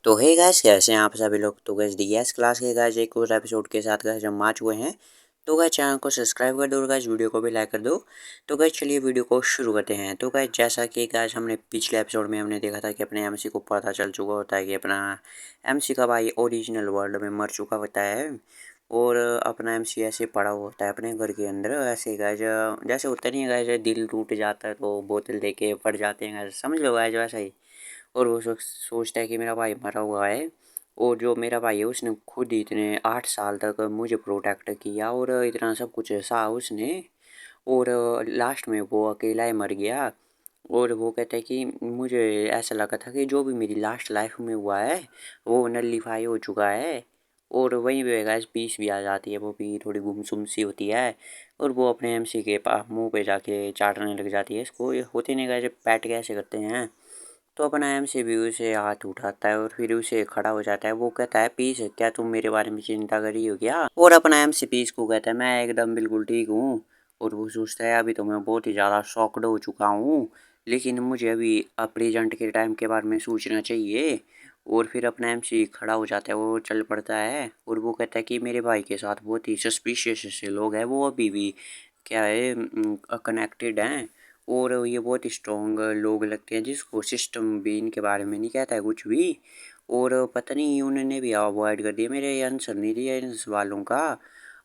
तो hey guys, कैसे हैं आप सभी लोग। तो गाइस डीएस क्लास के गाइस एक और एपिसोड के साथ गाइस हम आ चुके हैं। तो गाइस चैनल को सब्सक्राइब कर दो और गाइस वीडियो को भी लाइक कर दो। तो गाइस चलिए वीडियो को शुरू करते हैं। तो गाइस जैसा कि गाइस हमने पिछले एपिसोड में हमने देखा था कि अपने एमसी को पता चल चुका होता है कि अपना एमसी का भाई ओरिजिनल वर्ल्ड में मर चुका होता है और अपना एमसी ऐसे पड़ा हुआ होता है अपने घर के अंदर। ऐसे गाइस जैसे होता नहीं है गाइस, दिल टूट जाता है तो बोतल दे के पड़ जाते हैं गाइस, समझ लो गाइस वैसा ही। और वो सोचता है कि मेरा भाई मरा हुआ है और जो मेरा भाई है उसने खुद ही इतने 8 साल तक मुझे प्रोटेक्ट किया और इतना सब कुछ सहा उसने। और लास्ट में वो अकेला ही मर गया। और वो कहता है कि मुझे ऐसा लगा था कि जो भी मेरी लास्ट लाइफ में हुआ है वो नलीफाई हो चुका है। और वहीं पे गाइस पीस भी आ जाती है, वो भी थोड़ी गुमसुम सी होती है। और वो अपने एमसी के पास मुंह पे जाके चाटने लग जाती है इसको। ये होते नहीं गाइस, पैट कैसे करते हैं। तो अपना एमसी भी उसे हाथ उठाता है और फिर उसे खड़ा हो जाता है। वो कहता है पीस, क्या तुम मेरे बारे में चिंता कर रही हो क्या। और अपना एमसी पीस को कहता है मैं एकदम बिल्कुल ठीक हूँ। और वो सोचता है अभी तो मैं बहुत ही ज़्यादा शॉक्ड हो चुका हूँ, लेकिन मुझे अभी प्रेजेंट के टाइम के बारे में सोचना चाहिए। और फिर अपना एमसी खड़ा हो जाता है, वो चल पड़ता है और वो कहता है कि मेरे भाई के साथ बहुत ही सस्पिशियस से लोग हैं, वो अभी भी क्या है कनेक्टेड हैं। और ये बहुत स्ट्रॉन्ग लोग लगते हैं जिसको सिस्टम भी इनके बारे में नहीं कहता है कुछ भी। और पता नहीं उन्होंने भी अवॉइड कर दिया, मेरे आंसर नहीं दिया इन सवालों का।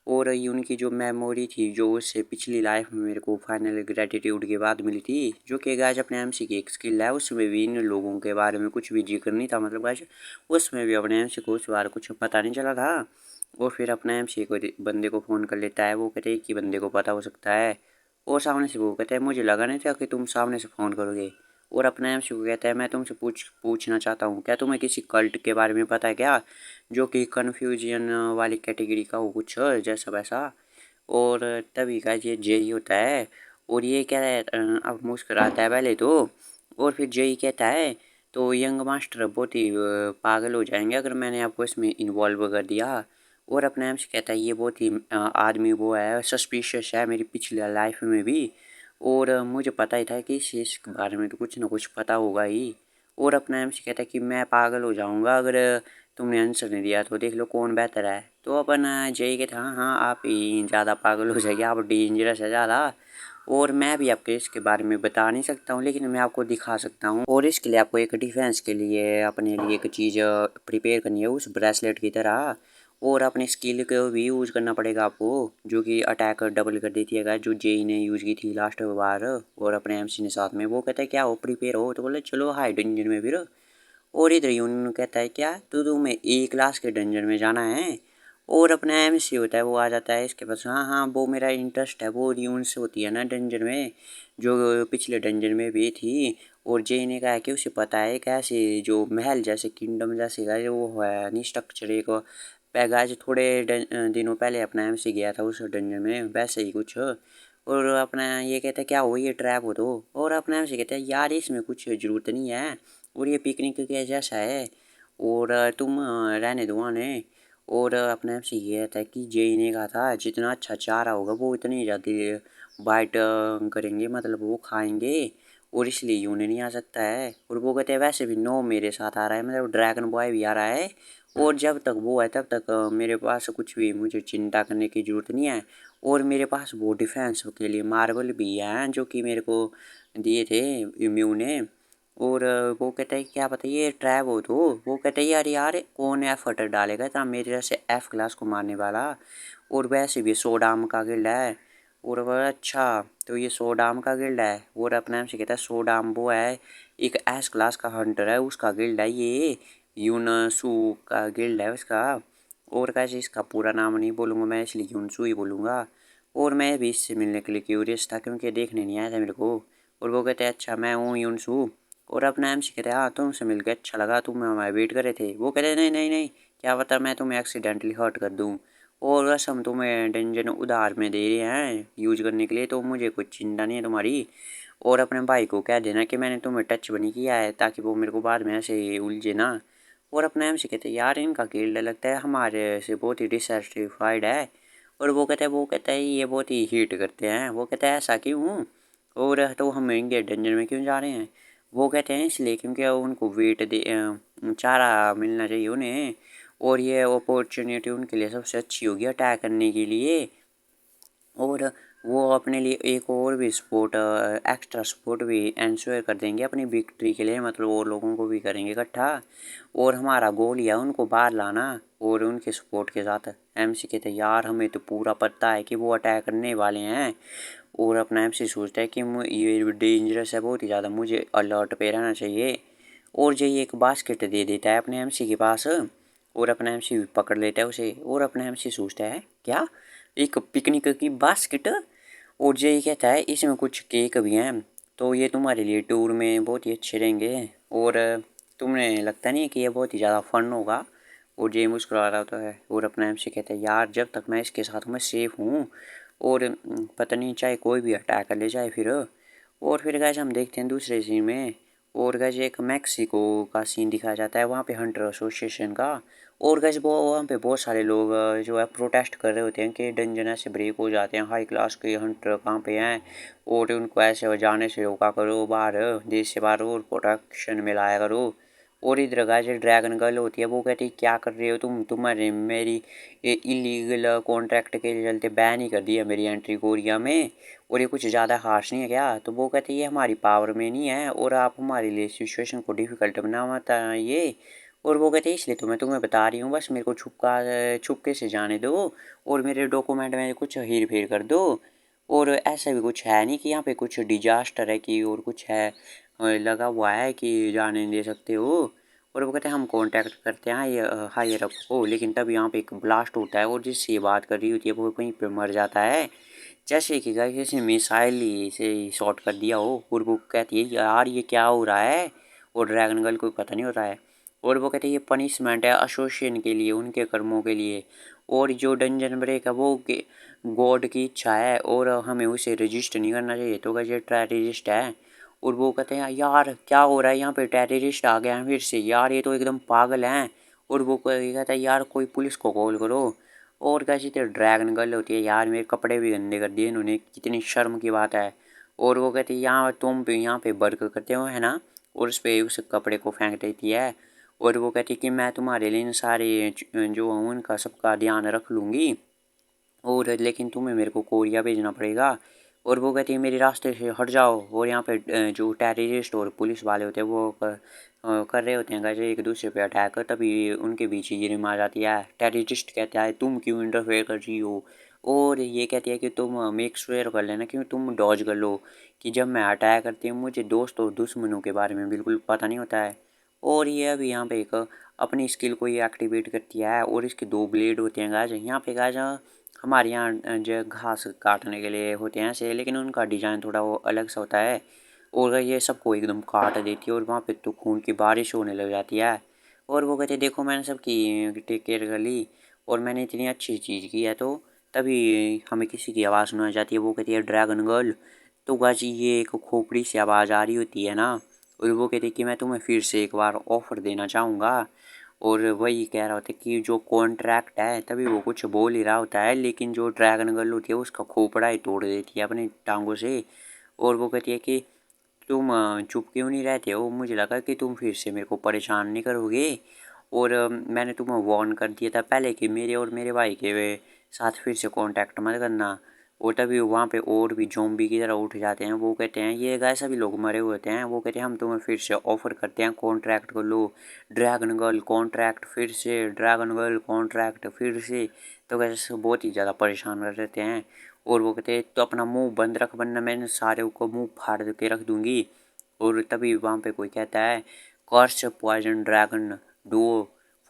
और ये उनकी जो मेमोरी थी जो उससे पिछली लाइफ में मेरे को फाइनल ग्रेटिट्यूड के बाद मिली थी, जो कि गाइस अपने एमसी की एक स्किल है, उसमें भी इन लोगों के बारे में कुछ भी जिक्र नहीं था। मतलब गाइस उसमें भी अपने एमसी को उस बार कुछ पता नहीं चला था। और फिर अपना एमसी को बंदे को फ़ोन कर लेता है। वो कहते हैं कि बंदे को पता हो सकता है। और सामने से वो कहता है मुझे लगा नहीं था कि तुम सामने से फ़ोन करोगे। और अपना एमसी को कहता है मैं तुमसे पूछना चाहता हूँ, क्या तुम्हें किसी कल्ट के बारे में पता है क्या, जो कि कन्फ्यूजन वाली कैटेगरी का हो कुछ जैसा वैसा। और तभी का ये जेई होता है। और ये क्या है अब मुस्कुराता है पहले तो। और फिर जेई कहता है तो यंग मास्टर बहुत ही पागल हो जाएंगे अगर मैंने आपको इसमें इन्वॉल्व कर दिया। और अपने आप से कहता है ये बहुत ही आदमी वो है सस्पिशियस है मेरी पिछली लाइफ में भी। और मुझे पता ही था कि इस चीज़ के बारे में तो कुछ ना कुछ पता होगा ही। और अपना एम से कहता है कि मैं पागल हो जाऊंगा अगर तुमने आंसर नहीं दिया, तो देख लो कौन बेहतर है। तो अपन जय कहते हाँ हाँ आप ही ज़्यादा पागल हो जाएगी, आप डेंजरस है ज़्यादा। और मैं भी आपके इसके बारे में बता नहीं सकता हूँ, लेकिन मैं आपको दिखा सकता हूँ। और इसके लिए आपको एक डिफेंस के लिए अपने लिए एक चीज़ प्रिपेयर करनी है उस ब्रेसलेट की तरह। और अपने स्किल को भी यूज़ करना पड़ेगा आपको, जो कि अटैक डबल कर देती है जो जेई ने यूज़ की थी लास्ट बार। और अपने एमसी ने साथ में। वो कहता है क्या हो प्रिपेयर हो, तो बोले चलो हाई डंजन में फिर। और इधर यून कहता है क्या तो तुम्हें ए क्लास के डंजन में जाना है। और अपना एमसी होता है वो आ जाता है इसके पास, हाँ हाँ वो मेरा इंटरेस्ट है वो यून से होती है ना डंजन में, जो पिछले डंजन में भी थी। और जे ने कहा कि उसे पता है कैसे जो महल जैसे किंगडम जैसे का जो वो है नहीं स्ट्रक्चर एक पैगाज थोड़े दिनों पहले अपना एमसी गया था उस डंजन में वैसे ही कुछ। और अपना ये कहता है क्या हो ये ट्रैप हो तो। और अपना एमसी कहता है यार इसमें कुछ ज़रूरत नहीं है और ये पिकनिक के जैसा है और तुम रहने दो आने। और अपने आप से ये रहता है कि जेई ने कहा था जितना अच्छा चारा होगा वो इतनी ज़्यादा बाइट करेंगे, मतलब वो खाएंगे। और इसलिए यूं नहीं आ सकता है। और वो कहते हैं वैसे भी नो मेरे साथ आ रहा है, मतलब ड्रैगन बॉय भी आ रहा है। और जब तक वो है तब तक मेरे पास कुछ भी मुझे चिंता करने की ज़रूरत नहीं है। और मेरे पास वो डिफेंस के लिए मार्बल भी हैं जो कि मेरे को दिए थे म्यू ने। और वो कहता है क्या पता ये ट्रैप हो तो। वो कहता है यार यार कौन एफर्ट डालेगा इतना मेरे जैसे एफ क्लास को मारने वाला। और वैसे भी सोडाम का गिल्ड है। और वह अच्छा तो ये सोडाम का गिल्ड है। और अपने आप से कहता है सोडाम वो है एक एस क्लास का हंटर है, उसका गिल्ड है ये, यूनसू का गिल्ड है उसका। और कैसे इसका पूरा नाम नहीं बोलूँगा मैं, इसलिए यूनसू ही बोलूँगा। और मैं भी इससे मिलने के लिए क्यूरियस था क्योंकि देखने नहीं आया था मेरे को। और वो कहते हैं अच्छा मैं हूँ यूनसू। और अपना एम सी कहते हैं हाँ तुमसे मिलकर अच्छा लगा, तुम हमारे वेट कर रहे थे। वो कहते हैं नहीं नहीं नहीं, क्या पता मैं तुम्हें एक्सीडेंटली हर्ट कर दूँ। और बस हम तुम्हें डेंजर उधार में दे रहे हैं यूज करने के लिए, तो मुझे कुछ चिंता नहीं है तुम्हारी। और अपने भाई को कह देना कि मैंने तुम्हें टच भी नहीं किया है ताकि वो मेरे को बाद में ऐसे उलझे ना। और अपने एम से कहते हैं यार इनका गिल्ड लगता है हमारे से बहुत ही डिससेटिस्फाइड है। और वो कहता है ये बहुत ही हीट करते हैं। वो कहता है ऐसा क्यों, और तो हम इनके डेंजर में क्यों जा रहे हैं। वो कहते हैं इसलिए क्योंकि उनको वेट दे चारा मिलना चाहिए उन्हें, और ये अपॉर्चुनिटी उनके लिए सबसे अच्छी होगी अटैक करने के लिए। और वो अपने लिए एक और भी सपोर्ट एक्स्ट्रा सपोर्ट भी इंश्योर कर देंगे अपनी विक्ट्री के लिए, मतलब और लोगों को भी करेंगे इकट्ठा। और हमारा गोल यह है उनको बाहर लाना, और उनके सपोर्ट के साथ एमसी कहते हैं यार हमें तो पूरा पता है कि वो अटैक करने वाले हैं, और अपना एमसी सोचता है कि ये डेंजरस है बहुत ही ज़्यादा, मुझे अलर्ट पे रहना चाहिए। और जो ये एक बास्केट दे देता है अपने एमसी के पास, और अपना एमसी भी पकड़ लेता है उसे, और अपना एमसी सोचता है क्या एक पिकनिक की बास्केट, और ये कहता है इसमें कुछ केक भी हैं, तो ये तुम्हारे लिए टूर में बहुत ही अच्छे रहेंगे, और तुम्हें लगता नहीं है कि ये बहुत ही ज़्यादा फन होगा। और जे मुस्कुरा रहा होता है, और अपना एमसी कहता है यार जब तक मैं इसके साथ मैं सेफ हूँ, और पता नहीं चाहे कोई भी अटैक कर ले जाए फिर। और फिर गैस हम देखते हैं दूसरे सीन में, और गैस एक मैक्सिको का सीन दिखाया जाता है वहाँ पे हंटर एसोसिएशन का। और गैस वो वहाँ पे बहुत सारे लोग जो है प्रोटेस्ट कर रहे होते हैं कि डंजन ऐसे ब्रेक हो जाते हैं, हाई क्लास के हंटर कहाँ पे हैं, और उनको ऐसे जाने से रोका करो बाहर, देश से बाहर, और प्रोटेक्शन में लाया करो। और इधर गाइस ड्रैगन गर्ल होती है, वो कहती है क्या कर रहे हो तुम्हारे मेरी इलीगल कॉन्ट्रैक्ट के चलते बैन ही कर दिया मेरी एंट्री कोरिया में, और ये कुछ ज़्यादा हार्श नहीं है क्या। तो वो कहती है ये हमारी पावर में नहीं है, और आप हमारे लिए सिचुएशन को डिफ़िकल्ट बना मत ये। और वो कहते हैं इसलिए तो मैं तुम्हें बता रही हूँ, बस मेरे को छुपके से जाने दो, और मेरे डॉक्यूमेंट में कुछ हेर फेर कर दो। और ऐसा भी कुछ है नहीं कि यहाँ पे कुछ डिजास्टर है कि और कुछ है लगा हुआ है कि जाने नहीं दे सकते हो। और वो कहते हैं हम कांटेक्ट करते हैं ये हायर अप को, लेकिन तब यहाँ पे एक ब्लास्ट होता है, और जिससे ये बात कर रही होती है वो कहीं पे मर जाता है, जैसे कि गाइस किसी मिसाइल ही से शॉट कर दिया हो। और वो कहती है यार ये क्या हो रहा है, और ड्रैगन गर्ल को पता नहीं होता है। और वो कहते हैं ये पनिशमेंट है एसोसिएशन के लिए, उनके कर्मों के लिए, और जो डंजन ब्रेक है वो गॉड की इच्छा है, और हमें उसे रजिस्ट नहीं करना चाहिए, तो गाइस ये टेररिस्ट है। और वो कहते हैं यार क्या हो रहा है यहाँ पे, टेररिस्ट आ गए हैं फिर से यार, ये तो एकदम पागल हैं। और वो कहता है यार कोई पुलिस को कॉल करो। और कैसी तो ड्रैगन गर्ल होती है यार मेरे कपड़े भी गंदे कर दिए इन्होंने, कितनी शर्म की बात है। और वो कहती है यहाँ तुम भी यहाँ पे वर्क करते हो है ना, और उस पर उस कपड़े को फेंक देती है। और वो कहती है कि मैं तुम्हारे लिए इन सारे जो हूँ उनका सबका ध्यान रख लूँगी, और लेकिन तुम्हें मेरे को कोरिया भेजना पड़ेगा। और वो कहती है मेरे रास्ते से हट जाओ। और यहाँ पे जो टेररिस्ट और पुलिस वाले होते हैं वो कर रहे होते हैं गाइस एक दूसरे पे अटैक, तभी उनके बीच ही रिम आ जाती है। टेररिस्ट कहता है तुम क्यों इंटरफेयर कर रही हो, और ये कहती है कि तुम मेक श्योर कर लेना कि तुम डॉज कर लो, कि जब मैं अटैक करती हूँ मुझे दोस्त और दुश्मनों के बारे में बिल्कुल पता नहीं होता है। और ये अभी यहाँ पे एक अपनी स्किल को ये एक्टिवेट करती है, और इसके दो ब्लेड होते हैं गाइस यहाँ पे गाइस। हमारे यहाँ जो घास काटने के लिए होते हैं ऐसे, लेकिन उनका डिज़ाइन थोड़ा वो अलग सा होता है, और ये सबको एकदम काट देती है, और वहाँ पे तो खून की बारिश होने लग जाती है। और वो कहते देखो मैंने सबकी टेक केयर कर ली, और मैंने इतनी अच्छी चीज़ की है, तो तभी हमें किसी की आवाज़ सुनाई जाती है, वो कहती है ड्रैगन गर्ल। तो गाजी ये एक खोपड़ी से आवाज़ आ रही होती है ना, और वो कहती है कि मैं तुम्हें फिर से एक बार ऑफ़र देना चाहूँगा। और वही कह रहा होता है कि जो कॉन्ट्रैक्ट है, तभी वो कुछ बोल ही रहा होता है, लेकिन जो ड्रैगन गर्ल होती है उसका खोपड़ा ही तोड़ देती है अपनी टांगों से। और वो कहती है कि तुम चुप क्यों नहीं रहते हो, मुझे लगा कि तुम फिर से मेरे को परेशान नहीं करोगे, और मैंने तुम्हें वार्न कर दिया था पहले कि मेरे और मेरे भाई के साथ फिर से कांटेक्ट मत करना। और तभी वहाँ पे और भी ज़ॉम्बी की तरह उठ जाते हैं, वो कहते हैं ये गाय सभी लोग मरे हुए होते हैं, वो कहते हैं हम तुम्हें फिर से ऑफ़र करते हैं कॉन्ट्रैक्ट कर लो, ड्रैगन गर्ल कॉन्ट्रैक्ट फिर से, ड्रैगन गर्ल कॉन्ट्रैक्ट फिर से। तो कैसे बहुत ही ज़्यादा परेशान कर देते हैं। और वो कहते हैं तो अपना मुंह बंद रख वरना मैंने सारे को मुंह फाड़ के रख दूंगी। और तभी वहाँ पे कोई कहता है curse poison dragon duo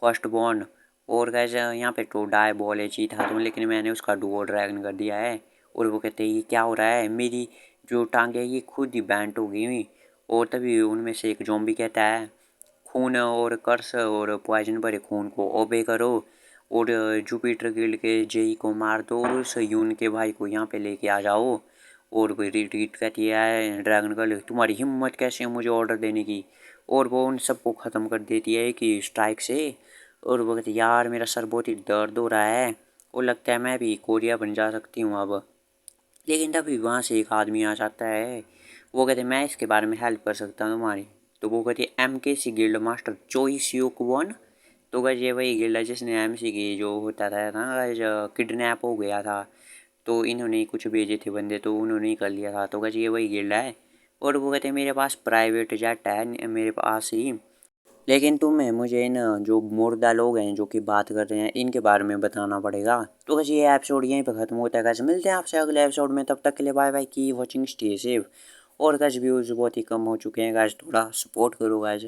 first born. और कैसे यहाँ पे तो डाई बॉल है चीता था तो, लेकिन मैंने उसका डुओ ड्रैगन कर दिया है। और वो कहते हैं ये क्या हो रहा है, मेरी जो टांग है ये खुद ही बैंट हो गई हुई। और तभी उनमें से एक ज़ॉम्बी कहता है खून और कर्स और पॉइजन भरे खून को ओबे करो, और जुपिटर गिल्ड के जेई को मार दो, और उस यून के भाई को यहाँ पे लेके आ जाओ। और कोई रिट्रीट कहती है ड्रैगन गर्ल तुम्हारी हिम्मत कैसे है मुझे ऑर्डर देने की, और वो उन सबको ख़त्म कर देती है कि स्ट्राइक से। और वो कहती है यार मेरा सर बहुत ही दर्द हो रहा है, और लगता है मैं भी कोरिया बन जा सकती हूँ अब। लेकिन तभी वहाँ से एक आदमी आ जाता है, वो कहते मैं इसके बारे में हेल्प कर सकता हूँ तुम्हारी। तो वो कहती है MKC गिल्ड मास्टर चोई सियोक वन। तो गाइस ये वही गिल्ड है जिसने MC की जो होता था ना गाइस किडनैप हो गया था, तो इन्होंने ही कुछ भेजे थे बंदे, तो उन्होंने ही कर लिया था। तो गाइस ये वही गिल्ड है। और वो कहते हैं मेरे पास प्राइवेट जेट है मेरे पास ही, लेकिन तुम्हें मुझे इन जो मुर्दा लोग हैं जो कि बात कर रहे हैं इनके बारे में बताना पड़ेगा। तो कैसे ये एपिसोड यहीं पे खत्म होता है। कैसे मिलते हैं आपसे अगले एपिसोड में, तब तक के लिए बाय बाय की वॉचिंग स्टे सेफ। और कैसे व्यूज़ बहुत ही कम हो चुके हैं गाइस, थोड़ा सपोर्ट करो गाइस।